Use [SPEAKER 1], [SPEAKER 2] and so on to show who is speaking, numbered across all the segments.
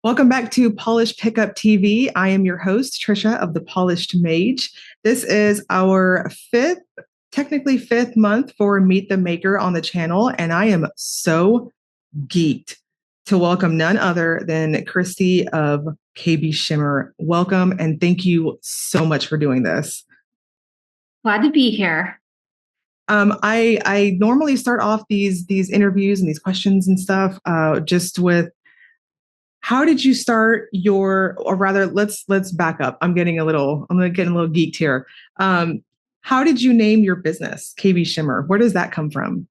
[SPEAKER 1] Welcome back to Polished Pickup TV. I am your host, Trisha of the Polished Mage. This is our technically fifth month for Meet the Maker on the channel, and I am so geeked to welcome none other than Christy of KBShimmer. Welcome, and thank you so much for doing this.
[SPEAKER 2] Glad to be here.
[SPEAKER 1] I normally start off these interviews and these questions and stuff just with, how did you start or rather, let's back up. I'm getting a little geeked here. How did you name your business, KBShimmer? Where does that come from?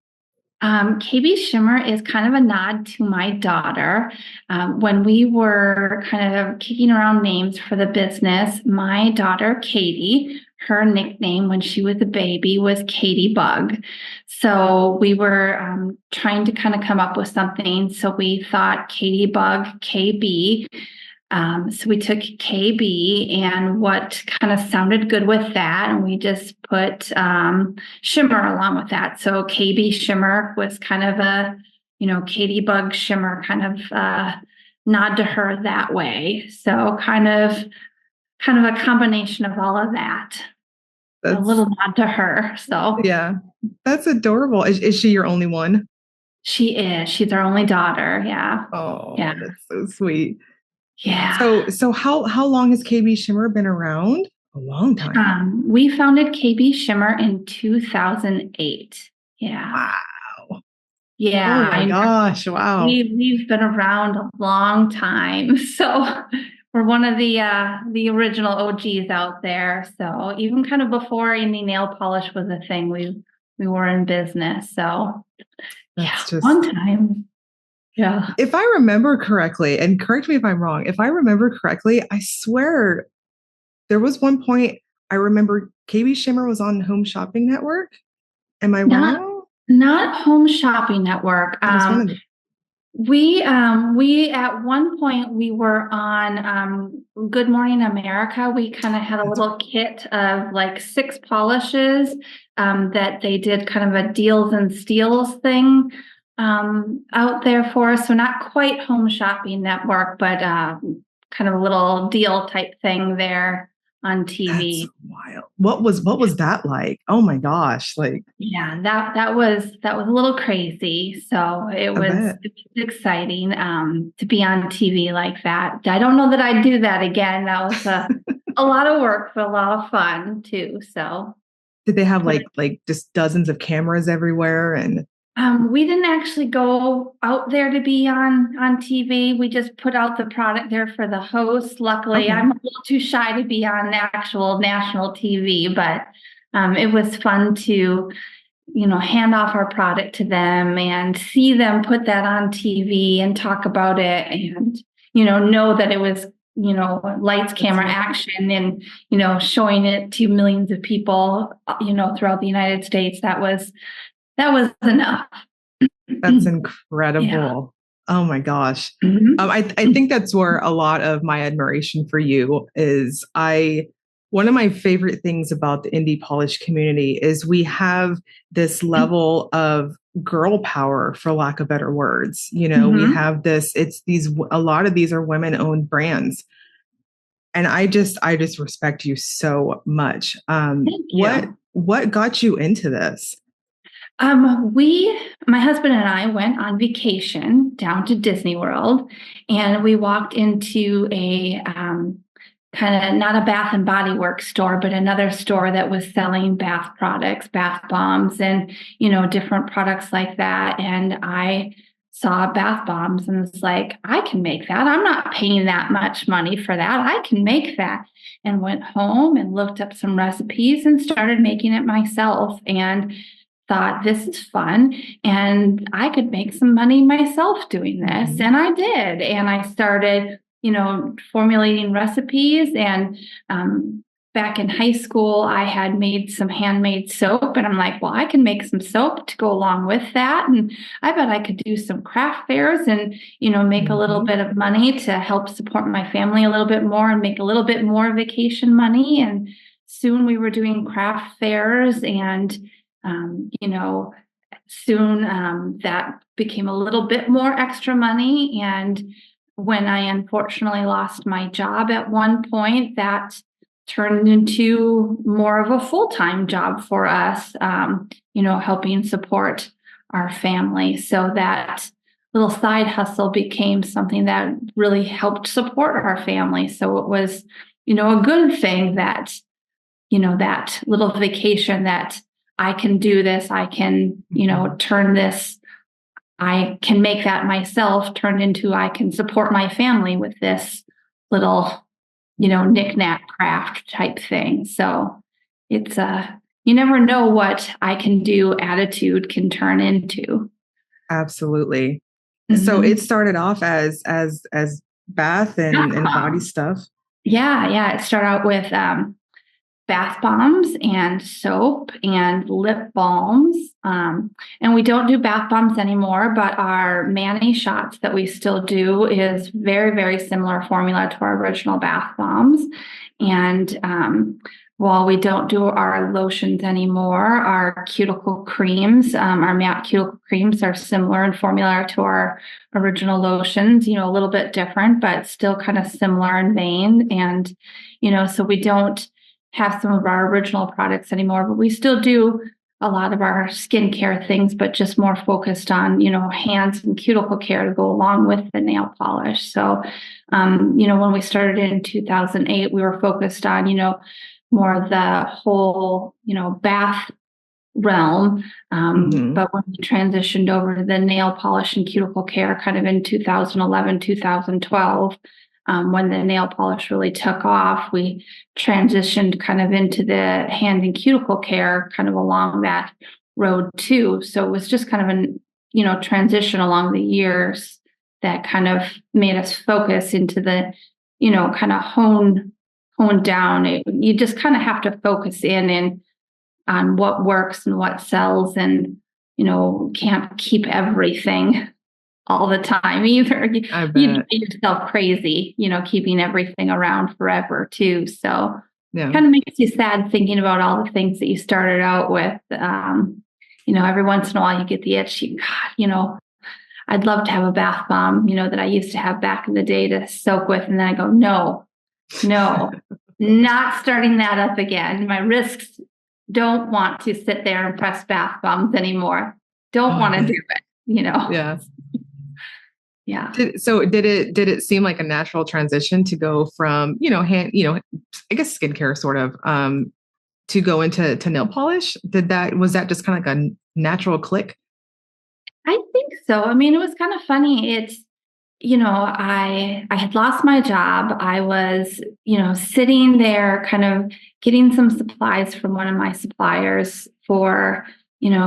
[SPEAKER 2] KBShimmer is kind of a nod to my daughter. When we were kind of kicking around names for the business, my daughter, Katie, her nickname when she was a baby was Katie Bug. So we were trying to kind of come up with something. So we thought Katie Bug, KB. So we took KB and what kind of sounded good with that, and we just put shimmer along with that. So KBShimmer was kind of a, Katie Bug Shimmer kind of nod to her that way. So kind of a combination of all of that. A little nod to her. So
[SPEAKER 1] yeah, that's adorable. Is she your only one?
[SPEAKER 2] She is. She's our only daughter. Yeah.
[SPEAKER 1] Oh, yeah. That's so sweet.
[SPEAKER 2] Yeah.
[SPEAKER 1] So how long has KBShimmer been around? A long time.
[SPEAKER 2] We founded KBShimmer in 2008. Yeah.
[SPEAKER 1] Wow.
[SPEAKER 2] Yeah.
[SPEAKER 1] Oh my gosh. Wow.
[SPEAKER 2] We've been around a long time. So we're one of the original OGs out there. So even kind of before any nail polish was a thing, we were in business. So
[SPEAKER 1] that's
[SPEAKER 2] just one time. Yeah.
[SPEAKER 1] If I remember correctly, and correct me if I'm wrong, if I remember correctly, I swear there was one point I remember KBShimmer was on Home Shopping Network. Am I wrong?
[SPEAKER 2] Not Home Shopping Network. We at one point we were on Good Morning America. We kind of had a little kit of like 6 polishes that they did kind of a deals and steals thing out there for us. So not quite Home Shopping Network, but kind of a little deal type thing there on TV.
[SPEAKER 1] That's wild. What was that like? Oh my gosh.
[SPEAKER 2] Yeah, that was a little crazy. So it was exciting to be on TV like that. I don't know that I'd do that again. That was a lot of work, but a lot of fun too. So
[SPEAKER 1] did they have like just dozens of cameras everywhere? And
[SPEAKER 2] we didn't actually go out there to be on TV. We just put out the product there for the host. Luckily, I'm a little too shy to be on actual national TV, but it was fun to, hand off our product to them and see them put that on TV and talk about it and, know that it was, lights, camera, action and, showing it to millions of people, throughout the United States. That was enough.
[SPEAKER 1] That's incredible. Yeah. Oh my gosh. Mm-hmm. I think that's where a lot of my admiration for you is. One of my favorite things about the indie polish community is we have this level of girl power, for lack of better words. We have this, a lot of these are women owned brands. And I just respect you so much. What got you into this?
[SPEAKER 2] My husband and I went on vacation down to Disney World, and we walked into a kind of not a Bath and Body Works store, but another store that was selling bath products, bath bombs, and different products like that. And I saw bath bombs and was like, I can make that. I'm not paying that much money for that. I can make that. And went home and looked up some recipes and started making it myself. And thought, this is fun and I could make some money myself doing this. Mm-hmm. And I did. And I started, formulating recipes. And back in high school, I had made some handmade soap. And I'm like, well, I can make some soap to go along with that. And I bet I could do some craft fairs and, make a little bit of money to help support my family a little bit more and make a little bit more vacation money. And soon we were doing craft fairs and soon that became a little bit more extra money. And when I unfortunately lost my job at one point, that turned into more of a full-time job for us, helping support our family. So that little side hustle became something that really helped support our family. So it was, a good thing that, that little vacation that I can do this, I can, turn this, I can make that myself turn into, I can support my family with this little, knick-knack craft type thing. So it's you never know what I can do attitude can turn into.
[SPEAKER 1] Absolutely. So it started off as bath and body stuff.
[SPEAKER 2] Yeah. It started out with bath bombs and soap and lip balms. And we don't do bath bombs anymore, but our Manny shots that we still do is very, very similar formula to our original bath bombs. And while we don't do our lotions anymore, our cuticle creams, our matte cuticle creams are similar in formula to our original lotions, a little bit different, but still kind of similar in vein. And, so we don't have some of our original products anymore, but we still do a lot of our skincare things, but just more focused on, hands and cuticle care to go along with the nail polish. So, when we started in 2008, we were focused on, more of the whole, bath realm. But when we transitioned over to the nail polish and cuticle care kind of in 2011, 2012, when the nail polish really took off, we transitioned kind of into the hand and cuticle care kind of along that road too. So it was just kind of a, transition along the years that kind of made us focus into the, kind of hone down. You just kind of have to focus in on what works and what sells, and, can't keep everything all the time either. You drive yourself crazy, keeping everything around forever too. So kind of makes you sad thinking about all the things that you started out with. Every once in a while you get the itch, God, I'd love to have a bath bomb, that I used to have back in the day to soak with. And then I go, no, not starting that up again. My wrists don't want to sit there and press bath bombs anymore. Don't want to do it,
[SPEAKER 1] Yeah.
[SPEAKER 2] Yeah.
[SPEAKER 1] So did it seem like a natural transition to go from, I guess skincare sort of, to go into nail polish? Was that just kind of like a natural click?
[SPEAKER 2] I think so. I mean, it was kind of funny. It's, I had lost my job. I was, sitting there kind of getting some supplies from one of my suppliers for,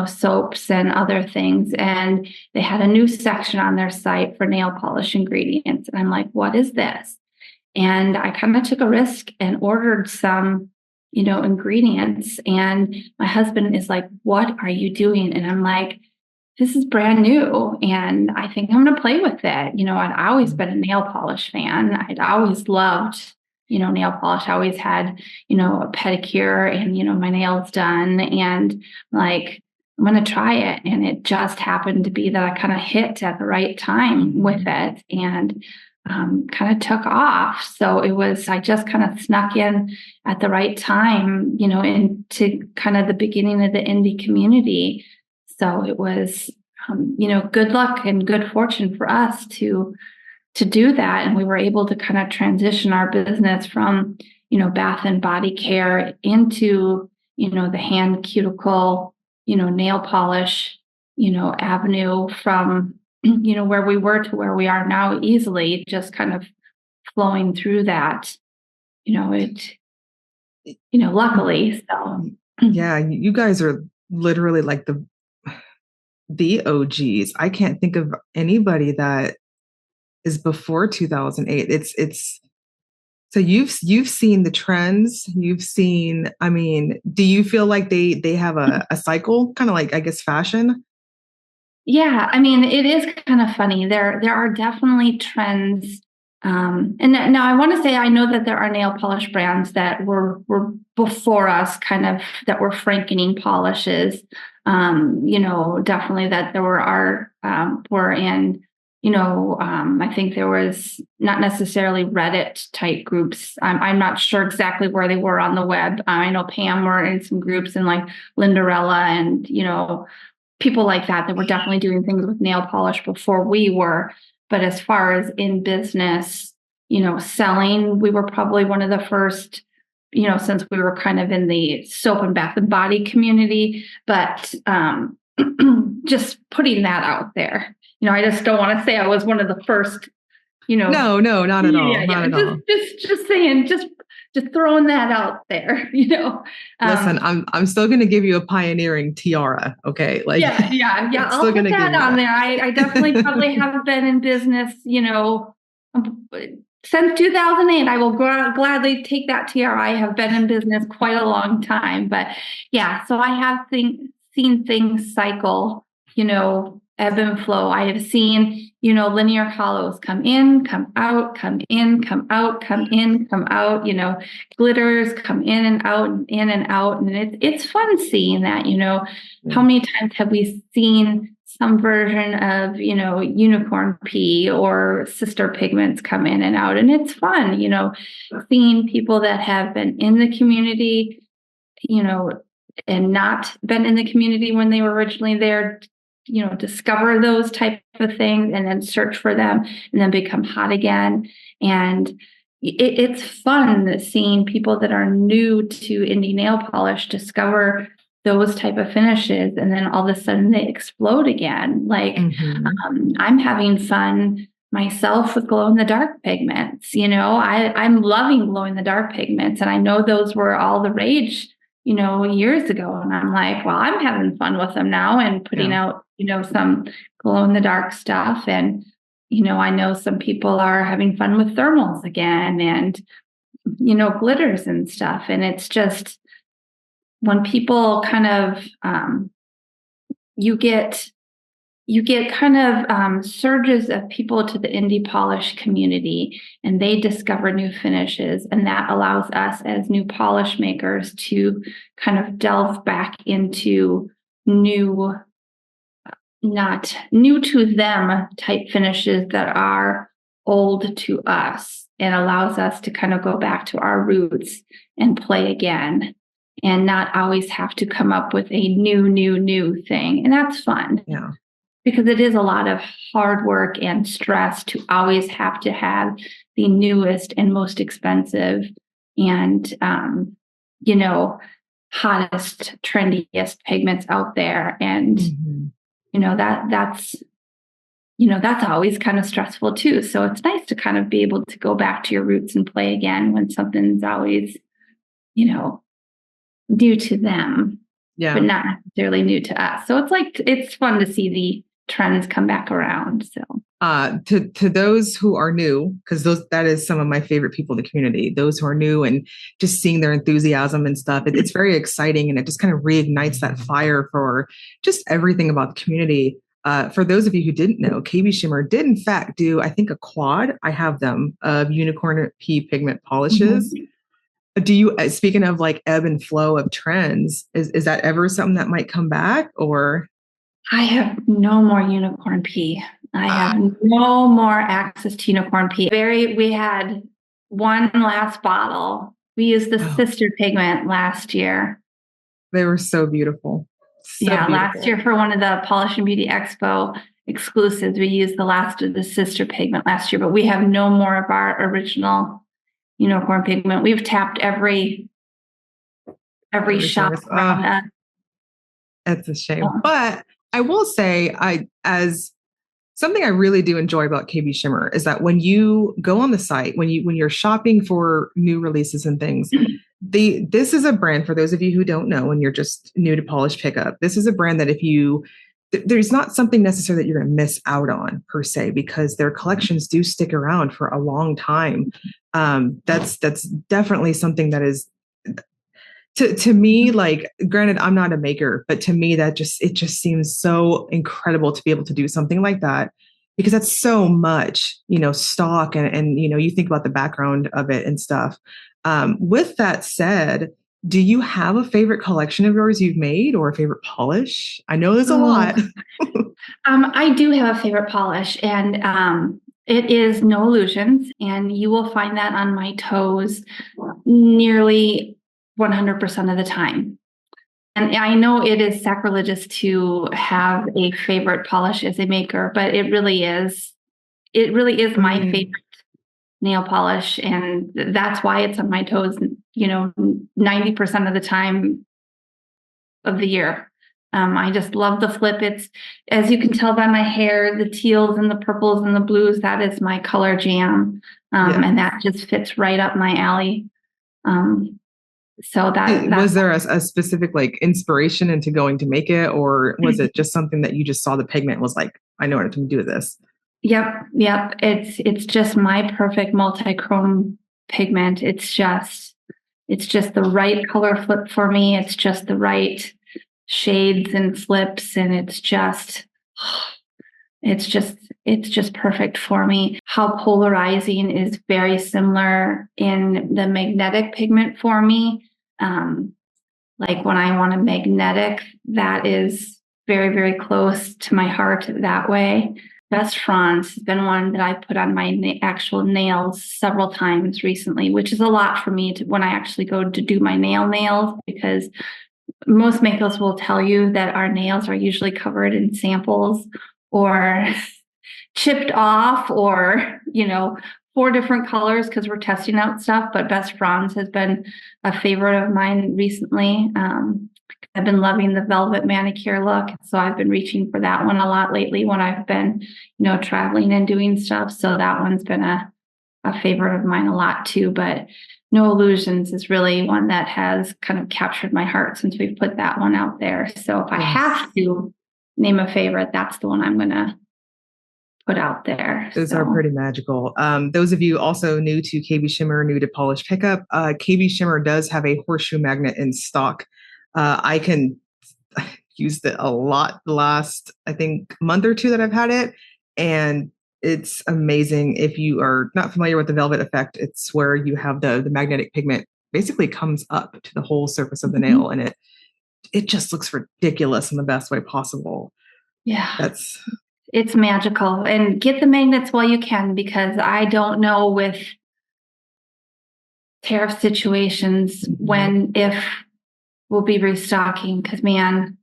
[SPEAKER 2] soaps and other things. And they had a new section on their site for nail polish ingredients. And I'm like, what is this? And I kind of took a risk and ordered some, ingredients. And my husband is like, what are you doing? And I'm like, this is brand new, and I think I'm going to play with it. I'd always been a nail polish fan. I'd always loved, nail polish. I always had, a pedicure and, my nails done. And like, I'm going to try it. And it just happened to be that I kind of hit at the right time with it and kind of took off. So I just kind of snuck in at the right time, into kind of the beginning of the indie community. So it was, good luck and good fortune for us to do that. And we were able to kind of transition our business from, bath and body care into, the hand cuticle, nail polish, avenue from, where we were to where we are now easily, just kind of flowing through that, luckily. So.
[SPEAKER 1] Yeah, you guys are literally like the OGs. I can't think of anybody that is before 2008. It's so you've seen the trends. You've seen. I mean, do you feel like they have a cycle, kind of like, I guess, fashion?
[SPEAKER 2] Yeah, I mean, it is kind of funny. There are definitely trends. And now I want to say I know that there are nail polish brands that were before us, kind of, that were frankening polishes. Definitely that there were in I think there was not necessarily Reddit type groups. I'm not sure exactly where they were on the web. I know Pam were in some groups and like Lindarella and, people like that were definitely doing things with nail polish before we were. But as far as in business, selling, we were probably one of the first, since we were kind of in the soap and bath and body community, but just putting that out there. I just don't want to say I was one of the first,
[SPEAKER 1] No, not at all. Not at all.
[SPEAKER 2] Just saying, just throwing that out there,
[SPEAKER 1] Listen, I'm still going to give you a pioneering tiara. Okay.
[SPEAKER 2] Yeah. I'll put that on there. I definitely probably have been in business, since 2008. I will gladly take that tiara. I have been in business quite a long time, but yeah, so I have seen things cycle, ebb and flow. I have seen, linear hollows come in, come out, come in, come out, come in, come out, glitters come in and out and in and out. And it's fun seeing that, how many times have we seen some version of, unicorn pea or sister pigments come in and out. And it's fun, seeing people that have been in the community, and not been in the community when they were originally there, discover those type of things and then search for them and then become hot again. And it's fun seeing people that are new to indie nail polish discover those type of finishes, and then all of a sudden they explode again. I'm having fun myself with glow in the dark pigments. I'm loving glow in the dark pigments, and I know those were all the rage years ago. And I'm like, well, I'm having fun with them now and putting out, some glow in the dark stuff. And, I know some people are having fun with thermals again and, glitters and stuff. And it's just when people kind of, you get kind of surges of people to the indie polish community, and they discover new finishes, and that allows us as new polish makers to kind of delve back into new, not new to them type finishes that are old to us, and allows us to kind of go back to our roots and play again, and not always have to come up with a new thing. And that's fun.
[SPEAKER 1] Yeah.
[SPEAKER 2] Because it is a lot of hard work and stress to always have to have the newest and most expensive and, hottest, trendiest pigments out there. And, that's always kind of stressful too. So it's nice to kind of be able to go back to your roots and play again when something's always, new to them, but not necessarily new to us. So it's fun to see the trends come back around. So
[SPEAKER 1] to those who are new, because that is some of my favorite people in the community, those who are new and just seeing their enthusiasm and stuff, it's very exciting, and it just kind of reignites that fire for just everything about the community. For those of you who didn't know, KBShimmer did in fact do, I think, a quad. I have them of unicorn pea pigment polishes. Do you, speaking of like ebb and flow of trends, is that ever something that might come back? Or
[SPEAKER 2] I have no more unicorn pea. I have no more access to unicorn pea. We had one last bottle. We used the sister pigment last year.
[SPEAKER 1] They were so beautiful.
[SPEAKER 2] Last year for one of the Polish and Beauty Expo exclusives, we used the last of the sister pigment last year, but we have no more of our original unicorn pigment. We've tapped every shop around us.
[SPEAKER 1] That's a shame. But I will say, as something I really do enjoy about KBShimmer is that when you go on the site, when you're shopping for new releases and things, this is a brand, for those of you who don't know and you're just new to polish pickup, this is a brand that there's not something necessarily that you're going to miss out on per se, because their collections do stick around for a long time. That's definitely something that is, to me, like, granted, I'm not a maker, but to me, it just seems so incredible to be able to do something like that, because that's so much, stock and you think about the background of it and stuff. With that said, do you have a favorite collection of yours you've made, or a favorite polish? I know there's a lot.
[SPEAKER 2] I I do have a favorite polish, and it is No Illusions, and you will find that on my toes nearly 100% of the time. And I know it is sacrilegious to have a favorite polish as a maker, but it really is. It really is my favorite nail polish, and that's why it's on my toes, 90% of the time of the year. I just love the flip. It's, as you can tell by my hair, the teals and the purples and the blues, that is my color jam. And that just fits right up my alley. So that
[SPEAKER 1] was there a specific inspiration into going to make it, or was it just something that you just saw the pigment was like, I know what to do with this?
[SPEAKER 2] Yep. It's just my perfect multi-chrome pigment. It's just the right color flip for me. It's just the right shades and flips, and it's just perfect for me. How polarizing is very similar in the magnetic pigment for me. Like when I want a magnetic, that is very, very close to my heart that way. Best Franz has been one that I put on my actual nails several times recently, which is a lot for me when I actually go to do my nails, because most makers will tell you that our nails are usually covered in samples or chipped off, or 4 different colors because we're testing out stuff. But Best Franz has been a favorite of mine recently. I've been loving the velvet manicure look, so I've been reaching for that one a lot lately when I've been traveling and doing stuff. So that one's been a favorite of mine a lot too. But No Illusions is really one that has kind of captured my heart since we've put that one out there. So if I have to name a favorite, that's the one I'm going to put out there.
[SPEAKER 1] Those are pretty magical. Those of you also new to KBShimmer, new to Polish Pickup, KBShimmer does have a Horseshoe Magnet in stock. I can used it a lot the last, I think, month or two that I've had it. And it's amazing. If you are not familiar with the velvet effect, it's where you have the magnetic pigment basically comes up to the whole surface of the nail, and it just looks ridiculous in the best way possible.
[SPEAKER 2] Yeah. It's magical. And get the magnets while you can, because I don't know with tariff situations if we'll be restocking, because man,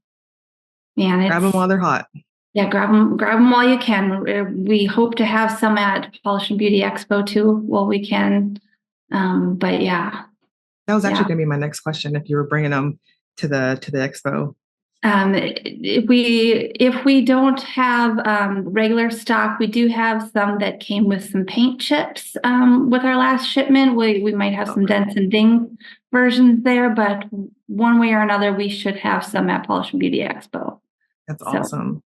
[SPEAKER 1] grab them while they're hot.
[SPEAKER 2] Yeah, grab them while you can. We hope to have some at Polish and Beauty Expo too, while we can. But yeah,
[SPEAKER 1] that was actually going to be my next question. If you were bringing them to the expo,
[SPEAKER 2] if we don't have regular stock, we do have some that came with some paint chips with our last shipment. We might have some dents and ding versions there, but one way or another, we should have some at Polish and Beauty Expo.
[SPEAKER 1] That's awesome.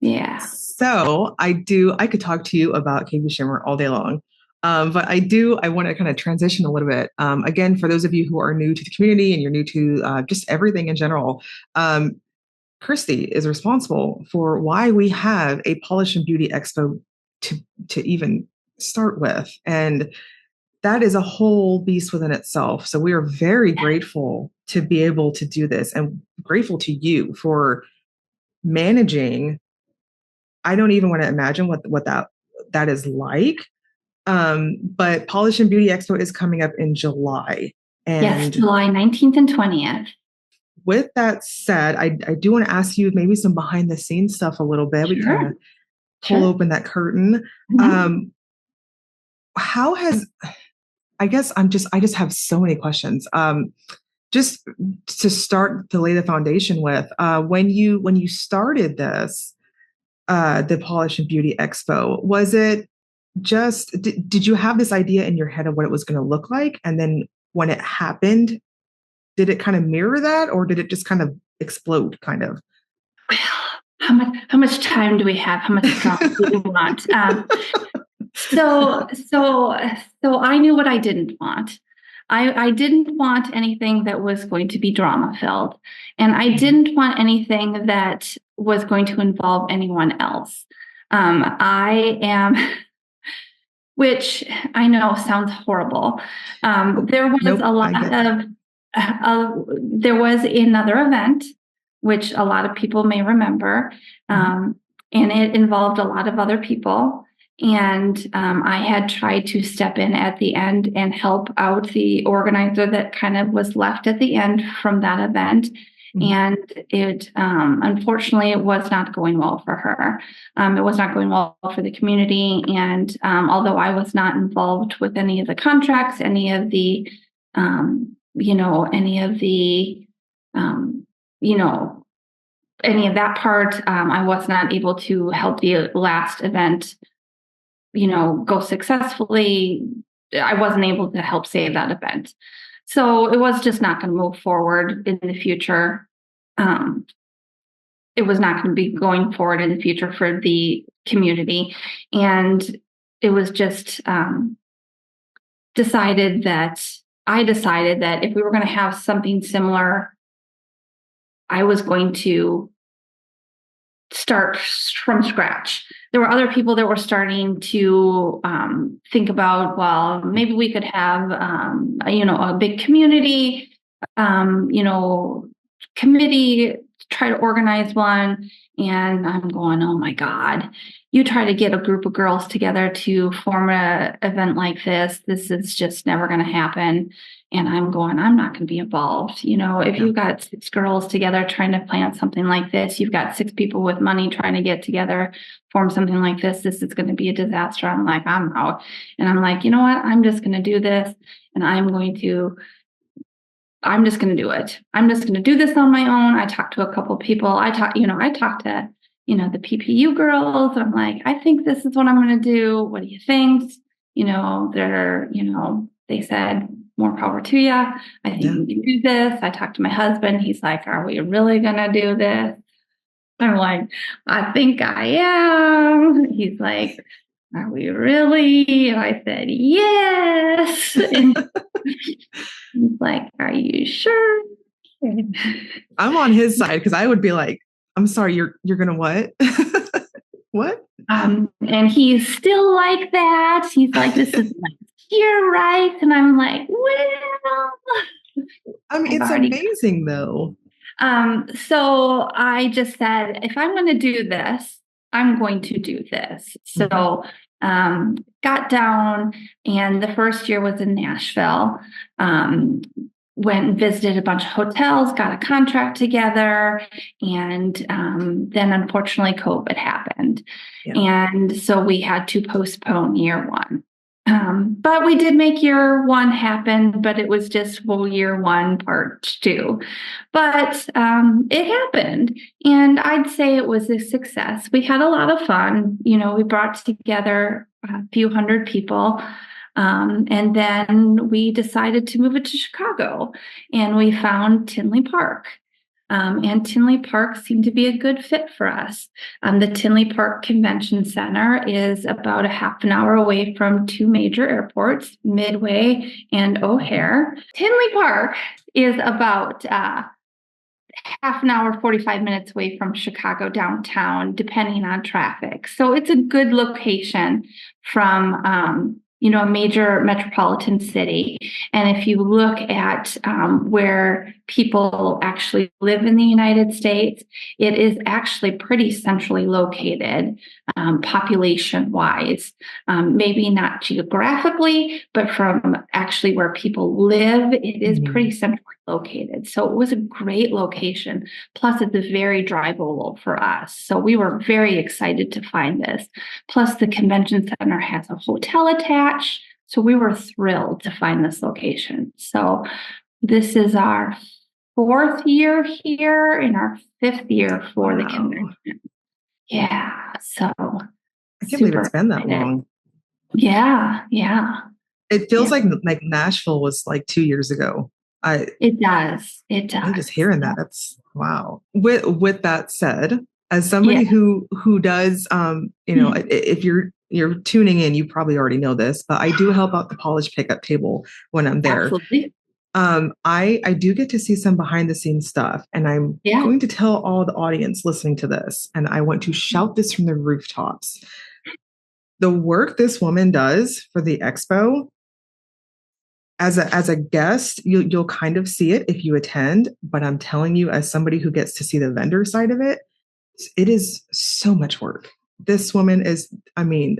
[SPEAKER 2] Yeah.
[SPEAKER 1] So I could talk to you about KBShimmer all day long. But I want to kind of transition a little bit. Again, for those of you who are new to the community and you're new to just everything in general, Christy is responsible for why we have a Polish and Beauty Expo to even start with. And that is a whole beast within itself. So we are very grateful to be able to do this, and grateful to you for managing. I don't even want to imagine what that is like. But Polish and Beauty Expo is coming up in July. And
[SPEAKER 2] yes, July 19th and 20th.
[SPEAKER 1] With that said, I do want to ask you maybe some behind the scenes stuff a little bit. Sure. We kind of pull open that curtain. Mm-hmm. How has, I guess I just have so many questions. Just to start to lay the foundation with, when you started this, the Polish and Beauty Expo, was it just, did you have this idea in your head of what it was going to look like? And then when it happened, did it kind of mirror that, or did it just kind of explode kind of?
[SPEAKER 2] Well, how much time do we have? How much time do we want? So I knew what I didn't want. I didn't want anything that was going to be drama filled, and I didn't want anything that was going to involve anyone else. I am, which I know sounds horrible. There was a lot of, there was another event, which a lot of people may remember. and it involved a lot of other people. And I had tried to step in at the end and help out the organizer that kind of was left at the end from that event. And it, unfortunately, it was not going well for her. It was not going well for the community. And although I was not involved with any of the contracts, any of the, any of that part, I was not able to help the last event, go successfully. I wasn't able to help save that event. So it was just not going to move forward in the future. It was not going to be going forward in the future for the community. And it was just decided that if we were going to have something similar, I was going to start from scratch. There were other people that were starting to think about, well, maybe we could have, a big community, committee, try to organize one. And I'm going, oh my God, you try to get a group of girls together to form an event like this. This is just never going to happen. And I'm going, I'm not going to be involved. If you've got 6 girls together trying to plan something like this, you've got 6 people with money trying to get together, form something like this. This is going to be a disaster. I'm like, I'm out. And I'm like, you know what? I'm just going to do this. And I'm just going to do it. I'm just going to do this on my own. I talked to a couple of people. I talked to, the PPU girls. I'm like, I think this is what I'm going to do. What do you think? They said, more power to you. I think you can do this. I talked to my husband. He's like, are we really going to do this? I'm like, I think I am. He's like, are we really? And I said, yes. And he's like, are you sure?
[SPEAKER 1] I'm on his side because I would be like, I'm sorry, you're gonna what? What?
[SPEAKER 2] And he's still like that. He's like, this is like, you're right. And I'm like, well,
[SPEAKER 1] it's amazing though.
[SPEAKER 2] So I just said, if I'm going to do this, I'm going to do this. So got down, and the first year was in Nashville. Went and visited a bunch of hotels, got a contract together, and then unfortunately COVID happened. And so we had to postpone year 1. But we did make year 1 happen, but it was just year 1 part 2. But it happened, and I'd say it was a success. We had a lot of fun. We brought together a few hundred people. And then we decided to move it to Chicago, and we found Tinley Park. And Tinley Park seemed to be a good fit for us. The Tinley Park Convention Center is about a half an hour away from 2 major airports, Midway and O'Hare. Tinley Park is about half an hour, 45 minutes away from Chicago downtown, depending on traffic. So it's a good location from a major metropolitan city. And if you look at where people actually live in the United States, it is actually pretty centrally located, population-wise. Maybe not geographically, but from actually where people live, it is pretty centrally located. So it was a great location. Plus, it's a very drivable for us. So we were very excited to find this. Plus, the convention center has a hotel attached. So we were thrilled to find this location. So this is our 4th year here and our 5th year for the convention. Yeah. So
[SPEAKER 1] I can't believe it's been that long.
[SPEAKER 2] Yeah.
[SPEAKER 1] It feels like Nashville was like 2 years ago.
[SPEAKER 2] It does.
[SPEAKER 1] I'm just hearing that. That's With that said, as somebody who does, if you're tuning in, you probably already know this, but I do help out the polish pickup table when I'm there.
[SPEAKER 2] Absolutely.
[SPEAKER 1] I do get to see some behind the scenes stuff, and I'm going to tell all the audience listening to this, and I want to shout this from the rooftops. The work this woman does for the Expo, as a guest, you'll kind of see it if you attend, but I'm telling you, as somebody who gets to see the vendor side of it, it is so much work. This woman is, I mean,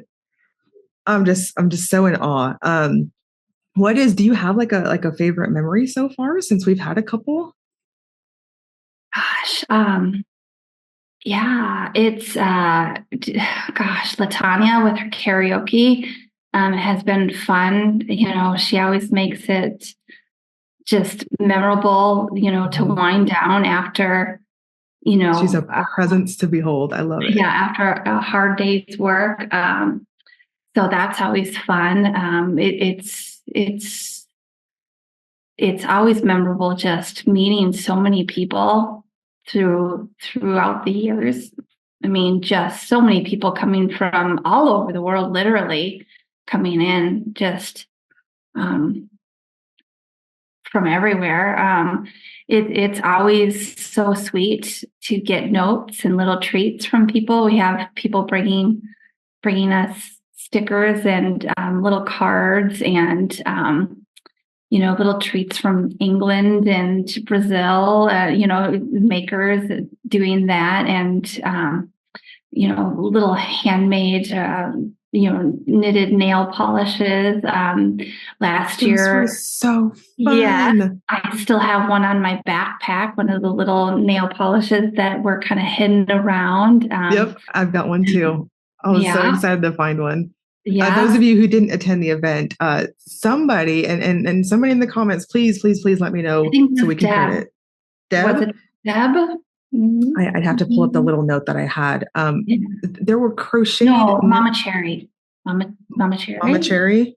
[SPEAKER 1] I'm just so in awe. Do you have like a favorite memory so far since we've had a couple?
[SPEAKER 2] Gosh, yeah, it's Latanya with her karaoke has been fun. She always makes it just memorable, to wind down after,
[SPEAKER 1] she's a presence to behold. I love it.
[SPEAKER 2] Yeah, after a hard day's work. So that's always fun. It's always memorable just meeting so many people throughout the years. I mean, just so many people coming from all over the world, literally coming in just from everywhere. It's always so sweet to get notes and little treats from people. We have people bringing us stickers and little cards and little treats from England and Brazil. Makers doing that, and little handmade knitted nail polishes. Last year,
[SPEAKER 1] so fun.
[SPEAKER 2] Yeah, I still have one on my backpack, one of the little nail polishes that were kind of hidden around.
[SPEAKER 1] Yep, I've got one too. I was so excited to find one.
[SPEAKER 2] Yeah.
[SPEAKER 1] Those of you who didn't attend the event, somebody and somebody in the comments, please let me know so we can credit. Deb?
[SPEAKER 2] Was it Deb?
[SPEAKER 1] I'd have to pull up the little note that I had. There were crocheted.
[SPEAKER 2] No, Mama Cherry. Mama Cherry.
[SPEAKER 1] Mama Cherry?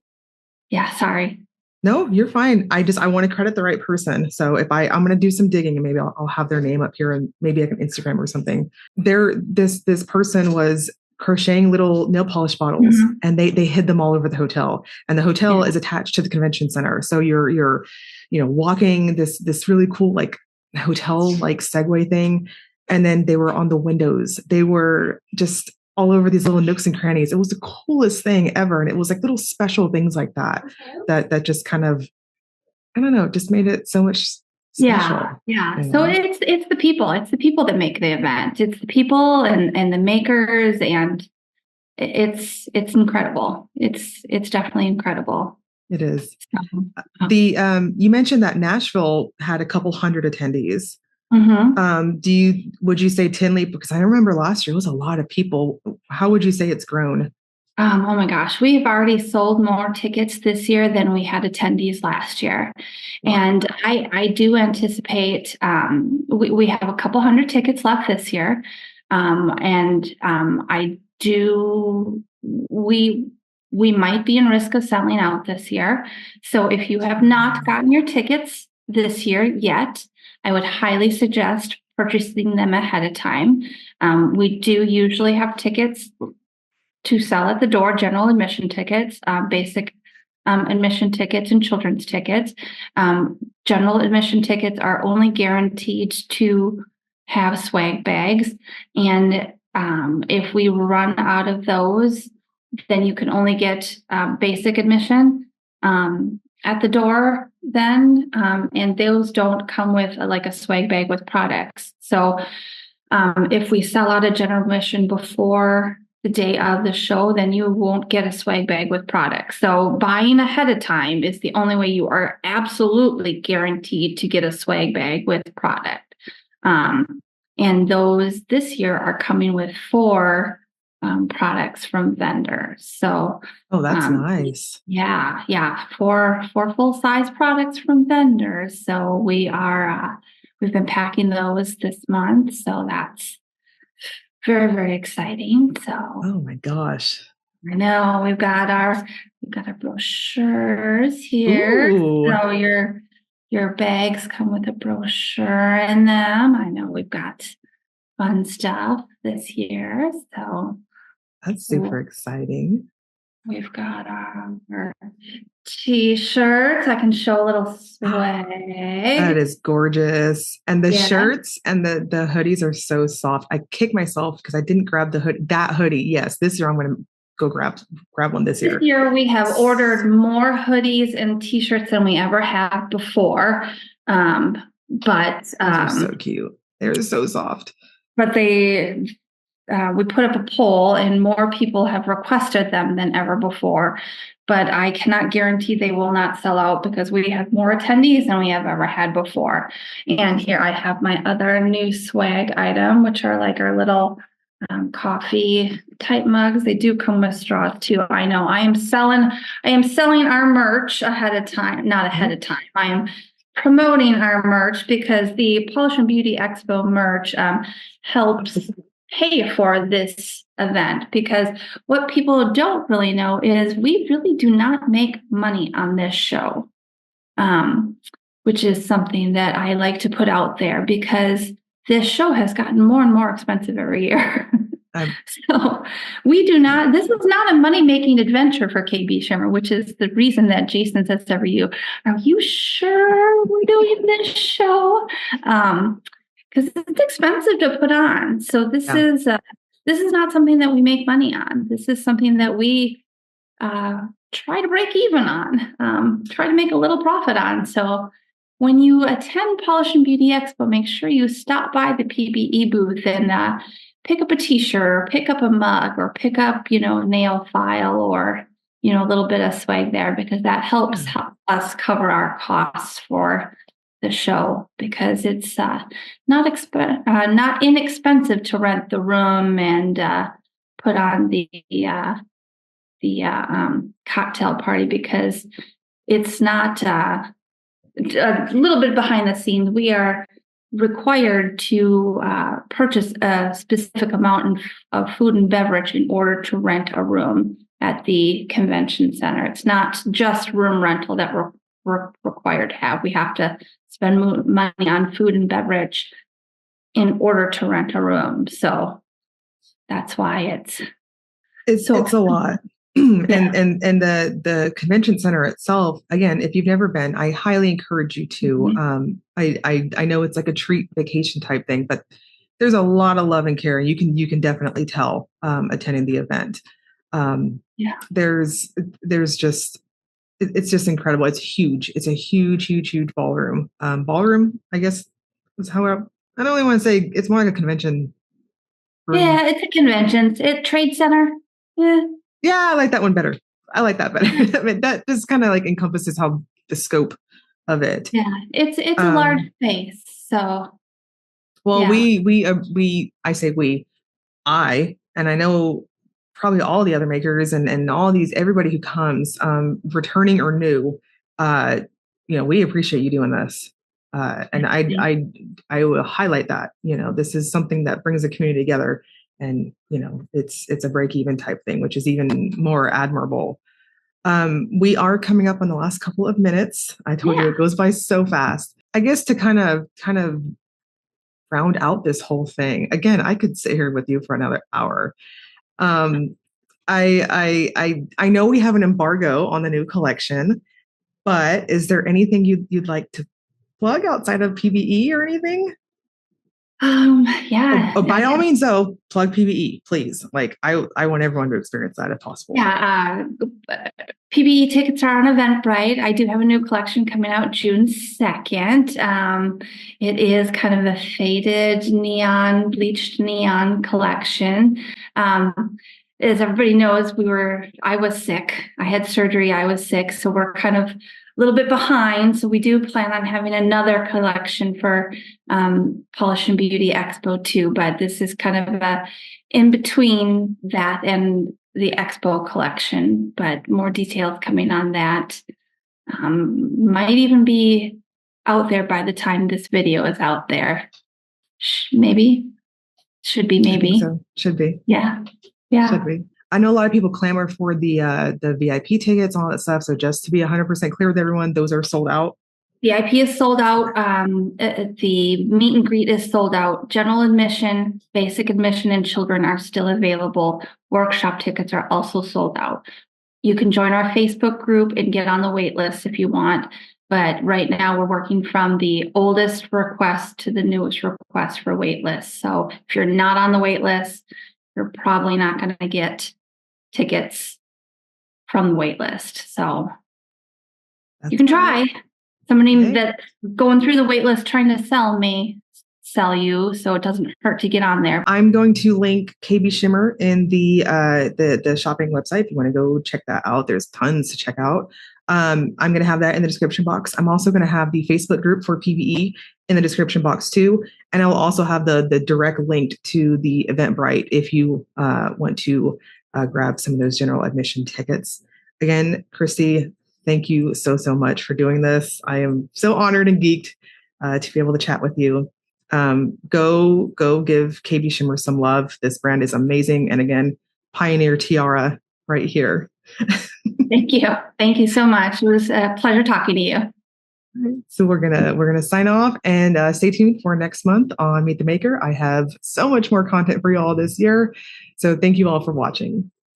[SPEAKER 2] Yeah, sorry.
[SPEAKER 1] No, you're fine. I want to credit the right person. So if I'm going to do some digging and maybe I'll have their name up here and maybe I can Instagram or something. This person was crocheting little nail polish bottles and they hid them all over the hotel, and the hotel is attached to the convention center. So you're walking this really cool like hotel like Segway thing. And then they were on the windows. They were just all over these little nooks and crannies. It was the coolest thing ever. And it was like little special things like that just kind of, I don't know, just made it so much special.
[SPEAKER 2] Yeah. So it's the people. It's the people that make the event. It's the people and the makers, and it's incredible. It's definitely incredible.
[SPEAKER 1] It is. You mentioned that Nashville had a couple hundred attendees. Would you say Tinley, because I remember last year it was a lot of people. How would you say it's grown?
[SPEAKER 2] Oh my gosh, we've already sold more tickets this year than we had attendees last year. Wow. And I do anticipate we have a couple hundred tickets left this year. We might be in risk of selling out this year. So if you have not gotten your tickets this year yet, I would highly suggest purchasing them ahead of time. We do usually have tickets to sell at the door, general admission tickets, basic admission tickets, and children's tickets. General admission tickets are only guaranteed to have swag bags. And if we run out of those, then you can only get basic admission at the door then, and those don't come with like a swag bag with products. So if we sell out a general admission before the day of the show, then you won't get a swag bag with products. So buying ahead of time is the only way you are absolutely guaranteed to get a swag bag with product. And those this year are coming with 4 products from vendors. So,
[SPEAKER 1] that's nice.
[SPEAKER 2] Yeah. 4 full-size products from vendors. So we've been packing those this month. So that's very, very exciting. So,
[SPEAKER 1] oh my gosh.
[SPEAKER 2] I know we've got our brochures here. Ooh. So your bags come with a brochure in them. I know we've got fun stuff this year. So
[SPEAKER 1] that's super exciting.
[SPEAKER 2] We've got our T-shirts. I can show a little swag.
[SPEAKER 1] That is gorgeous. And the shirts and the hoodies are so soft. I kick myself because I didn't grab that hoodie. Yes, this year I'm going to go grab one this year.
[SPEAKER 2] This year we have ordered more hoodies and T-shirts than we ever have before. But
[SPEAKER 1] they're so cute. They're so soft.
[SPEAKER 2] but we put up a poll and more people have requested them than ever before. But I cannot guarantee they will not sell out because we have more attendees than we have ever had before. And here I have my other new swag item, which are like our little coffee type mugs. They do come with straws too. I know I am selling our merch ahead of time, not ahead of time. I am promoting our merch because the Polish and Beauty Expo merch helps pay for this event, because what people don't really know is we really do not make money on this show, which is something that I like to put out there because this show has gotten more and more expensive every year. So we do not, this is not a money-making adventure for KBShimmer, which is the reason that Jason says to every you, are you sure we're doing this show? Because it's expensive to put on. So this is not something that we make money on. This is something that we try to break even on, try to make a little profit on. So when you attend Polish and Beauty Expo, make sure you stop by the PBE booth and pick up a t-shirt, or pick up a mug, or pick up, a nail file, or, a little bit of swag there, because that helps us cover our costs for the show, because it's not inexpensive to rent the room and put on the cocktail party, because it's not a little bit behind the scenes. We are required to purchase a specific amount of food and beverage in order to rent a room at the convention center. It's not just room rental that we're required to have. We have to spend money on food and beverage in order to rent a room. So that's why it's a lot.
[SPEAKER 1] And the convention center itself, again, if you've never been, I highly encourage you to. I know it's like a treat vacation type thing, but there's a lot of love and care. You can definitely tell attending the event. There's just, it's just incredible. It's huge. It's a huge ballroom. Ballroom, I guess, is how I don't really want to say. It's more like a convention room.
[SPEAKER 2] Yeah, it's a convention. It's trade center.
[SPEAKER 1] Yeah, I like that one better. I like that better. I mean, that just kind of like encompasses how the scope of it.
[SPEAKER 2] Yeah, it's a large space. So,
[SPEAKER 1] well, I and I know probably all the other makers and all everybody who comes, returning or new, we appreciate you doing this. And I will highlight that, this is something that brings the community together. And, it's a break-even type thing, which is even more admirable. We are coming up on the last couple of minutes. I told you it goes by so fast. I guess to kind of round out this whole thing. Again, I could sit here with you for another hour. I know we have an embargo on the new collection, but is there anything you'd like to plug outside of PBE or anything? By all means, though, plug PBE, please. Like I want everyone to experience that if possible.
[SPEAKER 2] Yeah, PBE tickets are on Eventbrite. I do have a new collection coming out June 2nd. It is kind of a faded bleached neon collection. As everybody knows, I was sick. I had surgery. I was sick, so we're kind of a little bit behind. So we do plan on having another collection for Polish and Beauty Expo too, but this is kind of in between that and the Expo collection, but more details coming on that. Might even be out there by the time this video is out there. Maybe. Should be, maybe.
[SPEAKER 1] So. Should be.
[SPEAKER 2] Yeah.
[SPEAKER 1] Should be. I know a lot of people clamor for the VIP tickets and all that stuff. So just to be 100% clear with everyone, those are sold out.
[SPEAKER 2] VIP is sold out. The meet and greet is sold out. General admission, basic admission, and children are still available. Workshop tickets are also sold out. You can join our Facebook group and get on the wait list if you want. But right now we're working from the oldest request to the newest request for wait lists. So if you're not on the wait list, you're probably not going to get tickets from the wait list. So you can try. Somebody that's going through the wait list trying to sell me sell you, so it doesn't hurt to get on there.
[SPEAKER 1] I'm going to link KB Shimmer in the shopping website if you want to go check that out. There's tons to check out. I'm going to have that in the description box. I'm also going to have the Facebook group for PVE in the description box too. And I'll also have the direct link to the Eventbrite if you want to grab some of those general admission tickets. Again, Christy, thank you so much for doing this. I am so honored and geeked to be able to chat with you. Go give KB Shimmer some love. This brand is amazing. And again, Pioneer Tiara right here.
[SPEAKER 2] Thank you. Thank you so much. It was a pleasure talking to you.
[SPEAKER 1] So we're gonna sign off and stay tuned for next month on Meet the Maker. I have so much more content for you all this year. So thank you all for watching.